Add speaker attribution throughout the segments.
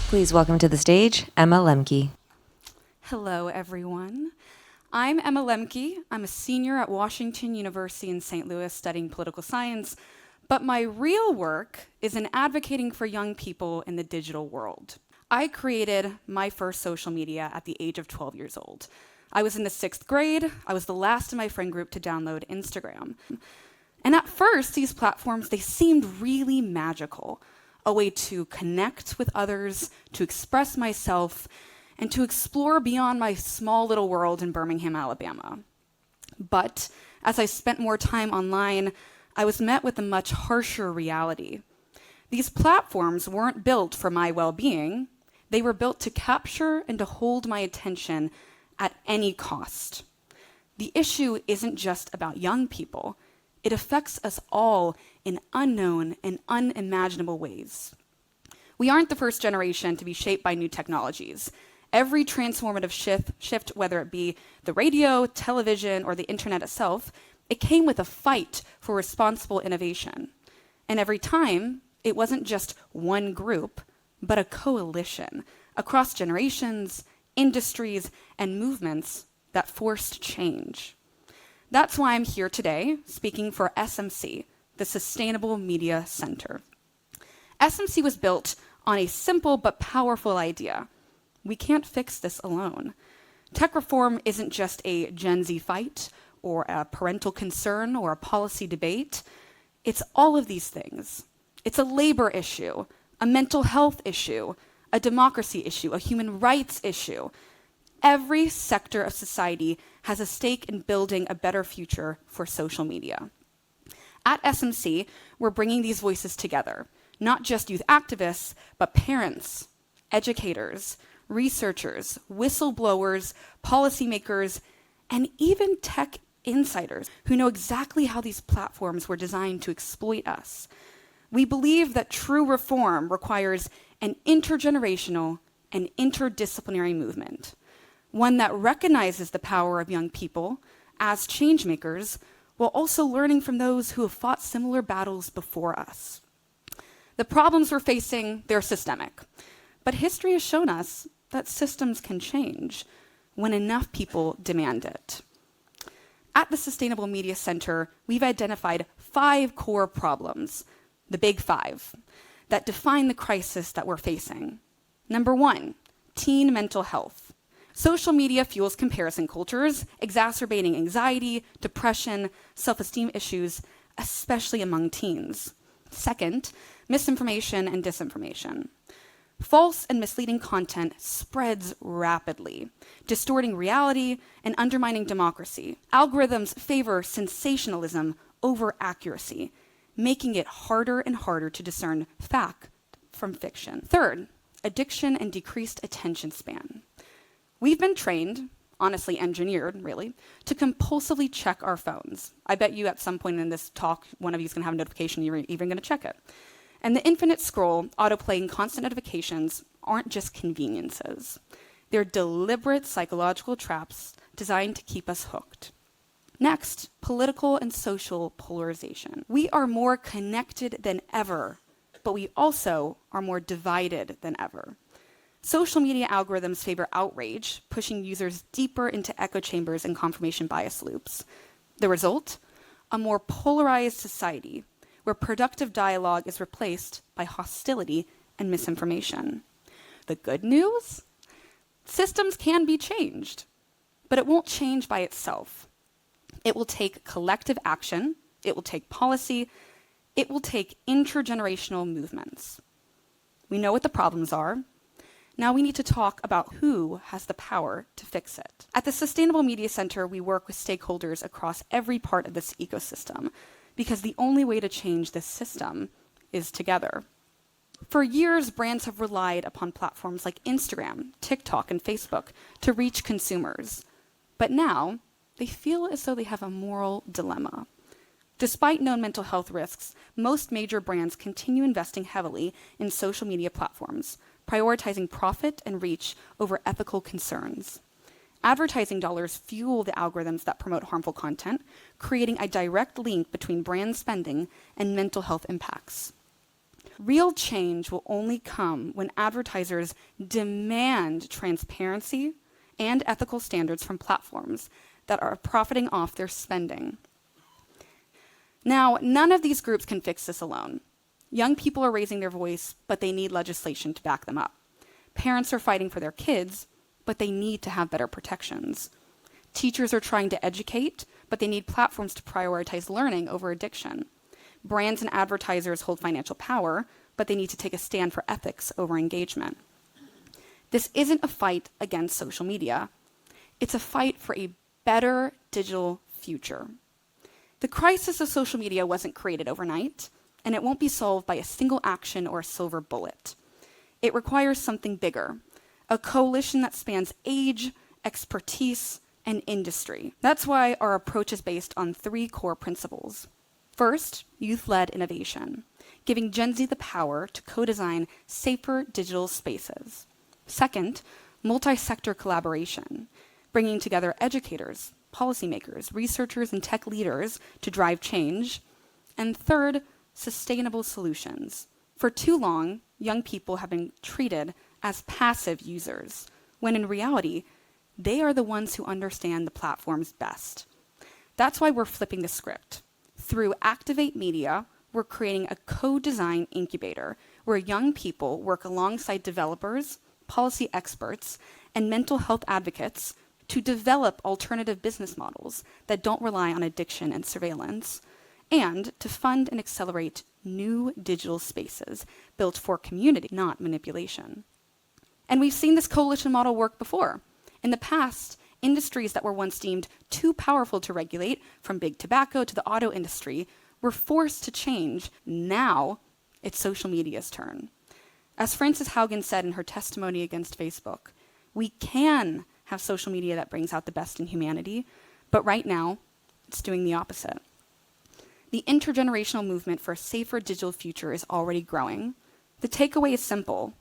Speaker 1: Please welcome to the stage, Emma Lembke.
Speaker 2: Hello, everyone. I'm Emma Lembke. I'm a senior at Washington University in St. Louis studying political science, but my real work is in advocating for young people in the digital world. I created my first social media at the age of 12 years old. I was in the 6th grade. I was the last in my friend group to download Instagram. And at first, these platforms, they seemed really magical, a way to connect with others, to express myself, and to explore beyond my small little world in Birmingham, Alabama. But as I spent more time online, I was met with a much harsher reality. These platforms weren't built for my well-being. They were built to capture and to hold my attention at any cost. The issue isn't just about young people. It affects us all in unknown and unimaginable ways. We aren't the first generation to be shaped by new technologies. Every transformative shift, whether it be the radio, television, or the internet itself, it came with a fight for responsible innovation. And every time, it wasn't just one group, but a coalition across generations, industries, and movements that forced change. That's why I'm here today speaking for SMC, the SustainableMedia.Center. SMC was built on a simple but powerful idea. We can't fix this alone. Tech reform isn't just a Gen Z fight or a parental concern or a policy debate. It's all of these things. It's a labor issue, a mental health issue, a democracy issue, a human rights issue. Every sector of society has a stake in building a better future for social media. At SMC, we're bringing these voices together, not just youth activists, but parents, educators, researchers, whistleblowers, policymakers, and even tech insiders who know exactly how these platforms were designed to exploit us. We believe that true reform requires an intergenerational and interdisciplinary movement, one that recognizes the power of young people as changemakers while also learning from those who have fought similar battles before us. The problems we're facing, they're systemic, but history has shown us that systems can change when enough people demand it. At the SustainableMedia.Center, we've identified 5 core problems, the big 5, that define the crisis that we're facing. Number 1, teen mental health. Social media fuels comparison cultures, exacerbating anxiety, depression, self-esteem issues, especially among teens. Second, misinformation and disinformation. False and misleading content spreads rapidly, distorting reality and undermining democracy. Algorithms favor sensationalism over accuracy, making it harder and harder to discern fact from fiction. Third, addiction and decreased attention span. We've been trained, honestly engineered, really, to compulsively check our phones. I bet you at some point in this talk, one of you is going to have a notification, you're even going to check it. And the infinite scroll, autoplay, and constant notifications aren't just conveniences. They're deliberate psychological traps designed to keep us hooked. Next, political and social polarization. We are more connected than ever, but we also are more divided than ever. Social media algorithms favor outrage, pushing users deeper into echo chambers and confirmation bias loops. The result? A more polarized society, where productive dialogue is replaced by hostility and misinformation. The good news? Systems can be changed, but it won't change by itself. It will take collective action, it will take policy, it will take intergenerational movements. We know what the problems are. Now we need to talk about who has the power to fix it. At the SustainableMedia.Center, we work with stakeholders across every part of this ecosystem, because the only way to change this system is together. For years, brands have relied upon platforms like Instagram, TikTok, and Facebook to reach consumers. But now, they feel as though they have a moral dilemma. Despite known mental health risks, most major brands continue investing heavily in social media platforms, prioritizing profit and reach over ethical concerns. Advertising dollars fuel the algorithms that promote harmful content, creating a direct link between brand spending and mental health impacts. Real change will only come when advertisers demand transparency and ethical standards from platforms that are profiting off their spending. Now, none of these groups can fix this alone. Young people are raising their voice, but they need legislation to back them up. Parents are fighting for their kids, but they need to have better protections. Teachers are trying to educate, but they need platforms to prioritize learning over addiction. Brands and advertisers hold financial power, but they need to take a stand for ethics over engagement. This isn't a fight against social media. It's a fight for a better digital future. The crisis of social media wasn't created overnight, and it won't be solved by a single action or a silver bullet. It requires something bigger, a coalition that spans age, expertise, and industry. That's why our approach is based on 3 core principles. First, youth-led innovation, giving Gen Z the power to co-design safer digital spaces. Second, multi-sector collaboration, bringing together educators, policymakers, researchers, and tech leaders to drive change. And third, sustainable solutions. For too long, young people have been treated as passive users, when in reality, they are the ones who understand the platforms best. That's why we're flipping the script. Through Activate Media, we're creating a co-design incubator where young people work alongside developers, policy experts, and mental health advocates to develop alternative business models that don't rely on addiction and surveillance, and to fund and accelerate new digital spaces built for community, not manipulation. And we've seen this coalition model work before. In the past, industries that were once deemed too powerful to regulate, from big tobacco to the auto industry, were forced to change. Now, it's social media's turn. As Frances Haugen said in her testimony against Facebook, we can have social media that brings out the best in humanity, but right now, it's doing the opposite. The intergenerational movement for a safer digital future is already growing. The takeaway is simple.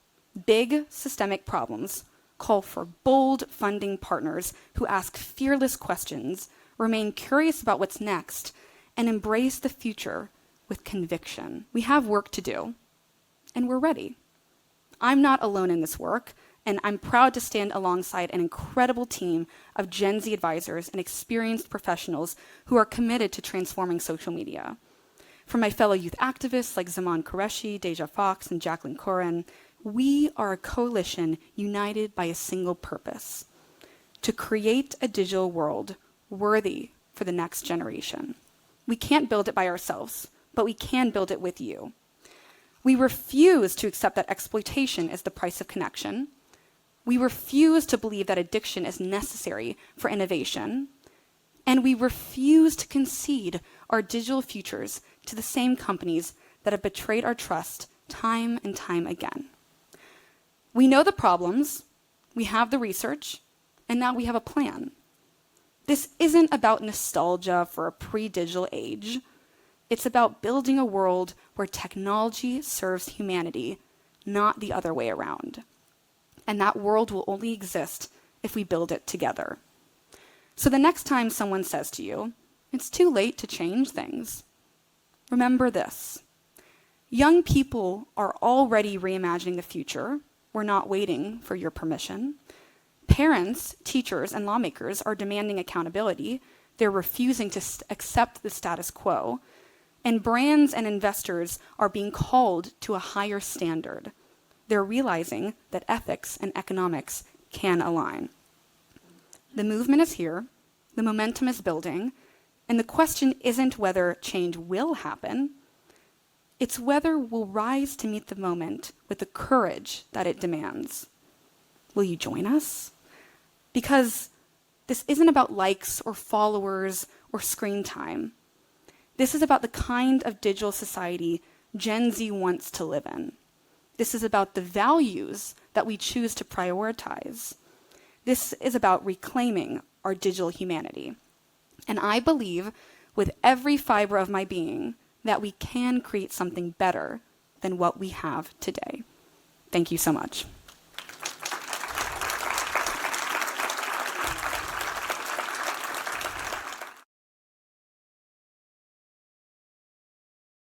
Speaker 2: Big systemic problems call for bold funding partners who ask fearless questions, remain curious about what's next, and embrace the future with conviction. We have work to do, and we're ready. I'm not alone in this work, and I'm proud to stand alongside an incredible team of Gen Z advisors and experienced professionals who are committed to transforming social media. From my fellow youth activists like Zaman Qureshi, Deja Fox, and Jacqueline Corin, we are a coalition united by a single purpose: to create a digital world worthy for the next generation. We can't build it by ourselves, but we can build it with you. We refuse to accept that exploitation is the price of connection. We refuse to believe that addiction is necessary for innovation. And we refuse to concede our digital futures to the same companies that have betrayed our trust time and time again. We know the problems, we have the research, and now we have a plan. This isn't about nostalgia for a pre-digital age. It's about building a world where technology serves humanity, not the other way around. And that world will only exist if we build it together. So the next time someone says to you, "It's too late to change things," remember this. Young people are already reimagining the future. We're not waiting for your permission. Parents, teachers, and lawmakers are demanding accountability. They're refusing to accept the status quo. And brands and investors are being called to a higher standard. They're realizing that ethics and economics can align. The movement is here, the momentum is building, and the question isn't whether change will happen, it's whether we'll rise to meet the moment with the courage that it demands. Will you join us? Because this isn't about likes or followers or screen time. This is about the kind of digital society Gen Z wants to live in. This is about the values that we choose to prioritize. This is about reclaiming our digital humanity. And I believe with every fiber of my being that we can create something better than what we have today. Thank you so much.